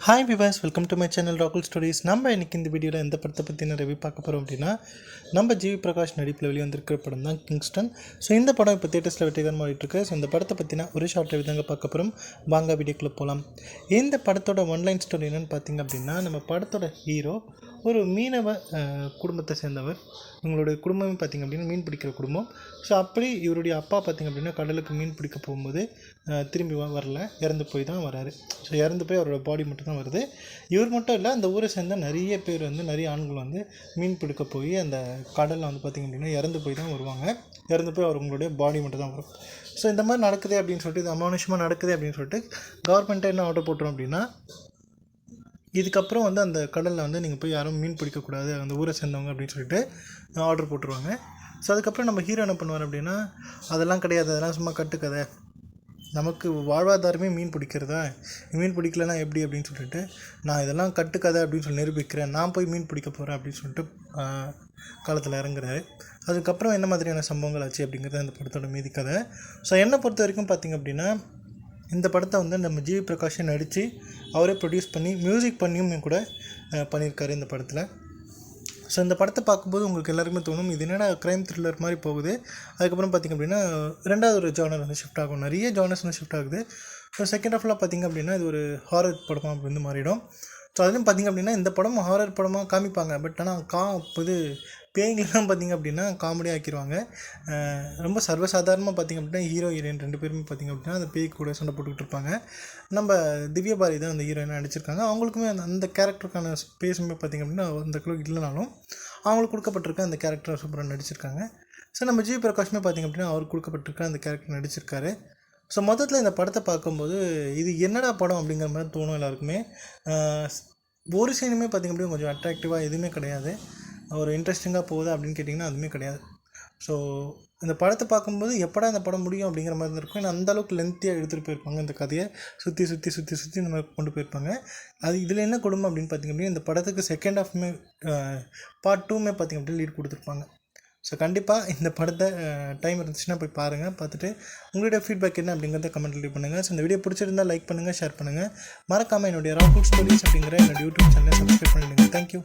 Hi Vilas, welcome to my channel ராகுல் stories. நம்ம இன்றைக்கி இந்த வீடியோவில் எந்த படத்தை பற்றின ரிவ்யூ பார்க்க போகிறோம் அப்படின்னா, நம்ம ஜிவி பிரகாஷ் நடிப்பில் வெளியே வந்திருக்கிற படம் தான் கிங்ஸ்டன். ஸோ இந்த படம் இப்போ தேட்டர்ஸில் வெற்றிகரமாக ஆகிட்டுருக்கு. ஸோ இந்த படத்தை பற்றின ஒரு ஷார்ட் ரிவ்யூ தாங்க பார்க்க போகிறோம். வாங்க வீடியோக்குள்ளே போகலாம். இந்த படத்தோட ஒன்லைன் ஸ்டோரி என்னென்னு பார்த்திங்க அப்படின்னா, நம்ம படத்தோட ஹீரோ ஒரு மீனவ குடும்பத்தை சேர்ந்தவர். இவங்களுடைய குடும்பமே பார்த்திங்க அப்படின்னா மீன் பிடிக்கிற குடும்பம். ஸோ அப்படி இவருடைய அப்பா பார்த்திங்க அப்படின்னா கடலுக்கு மீன் பிடிக்க போகும்போது திரும்பி வரல, இறந்து போய் தான் வராரு. ஸோ இறந்து போய் அவரோட பாடி மட்டும் தான் வருது. இவர் மட்டும் இல்லை, அந்த ஊரை சேர்ந்த நிறைய பேர் நிறைய ஆண்கள் மீன் பிடிக்க போய் அந்த கடலில் பார்த்திங்க அப்படின்னா இறந்து போய் தான் வருவாங்க. இறந்து போய் அவங்களுடைய பாடி மட்டும் தான் வரும். ஸோ இந்த மாதிரி நடக்குது அப்படின்னு சொல்லிட்டு, இது அமானுஷமாக நடக்குது அப்படின்னு சொல்லிட்டு கவர்மெண்ட்டை என்ன ஆர்டர் போட்டுரும் அப்படின்னா, இதுக்கப்புறம் அந்த கடலில் நீங்கள் போய் யாரும் மீன் பிடிக்கக்கூடாது, அந்த ஊரை சேர்ந்தவங்க அப்படின்னு சொல்லிட்டு ஆர்டர் போட்டுருவாங்க. ஸோ அதுக்கப்புறம் நம்ம ஹீரோ என்ன பண்ணுவார் அப்படின்னா, அதெல்லாம் கிடையாது, அதெல்லாம் சும்மா கட்டுக்கதை, நமக்கு வாழ்வாதாரமே மீன் பிடிக்கிறதா, மீன் பிடிக்கலன்னா எப்படி அப்படின்னு சொல்லிட்டு, நான் இதெல்லாம் கட்டுக்கதை அப்படின்னு சொல்லி நிரூபிக்கிறேன், நான் போய் மீன் பிடிக்க போகிறேன் அப்படின்னு சொல்லிட்டு காலத்தில் இறங்குறாரு. அதுக்கப்புறம் என்ன மாதிரியான சம்பவங்கள் ஆச்சு அப்படிங்கிறது அந்த படத்தோட மீதி கதை. ஸோ என்னை பொறுத்த வரைக்கும் பார்த்திங்க அப்படின்னா, இந்த படத்தை நம்ம ஜிவி பிரகாஷை நடித்து அவரே ப்ரொடியூஸ் பண்ணி மியூசிக் பண்ணியும் கூட பண்ணியிருக்காரு இந்த படத்தில். ஸோ இந்த படத்தை பார்க்கும்போது உங்களுக்கு எல்லாருக்குமே தோணும், இது என்னடா க்ரைம் த்ரில்லர் மாதிரி போகுது. அதுக்கப்புறம் பார்த்திங்க அப்படின்னா ரெண்டாவது ஒரு ஜானர் ஷிஃப்ட் ஆகும், நிறைய ஜானர்ஸ் ஷிஃப்ட் ஆகுது. ஸோ செகண்ட் ஹாஃப்லாம் பார்த்திங்க அப்படின்னா இது ஒரு ஹாரர் படமாக அப்படி மாறிடும். ஸோ அதுலேயும் பார்த்திங்க அப்படின்னா இந்த படம் ஹாரர் படமாக காமிப்பாங்க. பட் ஆனால் இது பேய்கள்லாம் பார்த்திங்க அப்படின்னா காமெடி ஆக்கிடுவாங்க. ரொம்ப சர்வசாதாரணமாக பார்த்திங்க அப்படின்னா ஹீரோ ஹீரோயின் ரெண்டு பேருமே பார்த்திங்க அப்படின்னா அந்த பேய் கூட சண்டை போட்டுக்கிட்டு இருப்பாங்க. நம்ம திவ்யா பாரதி தான் அந்த ஹீரோயினாக நடிச்சிருக்காங்க. அவங்களுக்குமே அந்த கேரக்டருக்கான ஸ்பேஸுமே பார்த்திங்க அப்படின்னா அந்த அளவுக்கு இல்லைனாலும் அவங்களுக்கு கொடுக்கப்பட்டிருக்க அந்த கேரக்டரை சூப்பராக நடிச்சிருக்காங்க. ஸோ நம்ம ஜிவி பிரகாஷ்மே பார்த்திங்க அப்படின்னா அவருக்கு கொடுக்கப்பட்டிருக்க அந்த கேரக்டர் நடிச்சிருக்காரு. ஸோ மொத்தத்தில் இந்த படத்தை பார்க்கும்போது இது என்னடா படம் அப்படிங்கிற மாதிரி தோணும் எல்லாருக்குமே. ஒரு சீனுமே பார்த்திங்க அப்படின்னா கொஞ்சம் அட்ராக்டிவாக எதுவுமே கிடையாது. ஒரு இன்ட்ரெஸ்டிங்காக போகுது அப்படின்னு கேட்டிங்கன்னா அதுவுமே கிடையாது. ஸோ இந்த படத்தை பார்க்கும்போது எப்படா இந்த படம் முடியும் அப்படிங்கிற மாதிரி தான் இருக்கும். ஏன்னா அந்தளவுக்கு லென்த்தியாக எடுத்துகிட்டு போயிருப்பாங்க. இந்த கதையை சுற்றி இந்த மாதிரி கொண்டு போயிருப்பாங்க. அது இதில் என்ன கொடுமை அப்படின்னு பார்த்திங்க அப்படின்னா, இந்த படத்துக்கு செகண்ட் ஹாஃப்மே பார்ட் 2மே பார்த்திங்க அப்படின்னா லீட் கொடுத்துருப்பாங்க. ஸோ கண்டிப்பாக இந்த படத்தை டைம் இருந்துச்சுன்னா போய் பாருங்கள். பார்த்துட்டு உங்களுடைய ஃபீட்பேக் என்ன அப்படிங்கிறத கமெண்ட் லீவ் பண்ணுங்கள். ஸோ இந்த வீடியோ பிடிச்சிருந்தால் லைக் பண்ணுங்கள், ஷேர் பண்ணுங்கள். மறக்காமல் என்னுடைய ராகுல் ஸ்டோரிஸ் அப்படிங்கிற என்னோட யூடியூப் சேனலை சப்ஸ்கிரைப் பண்ணிடுங்க. தேங்க்யூ.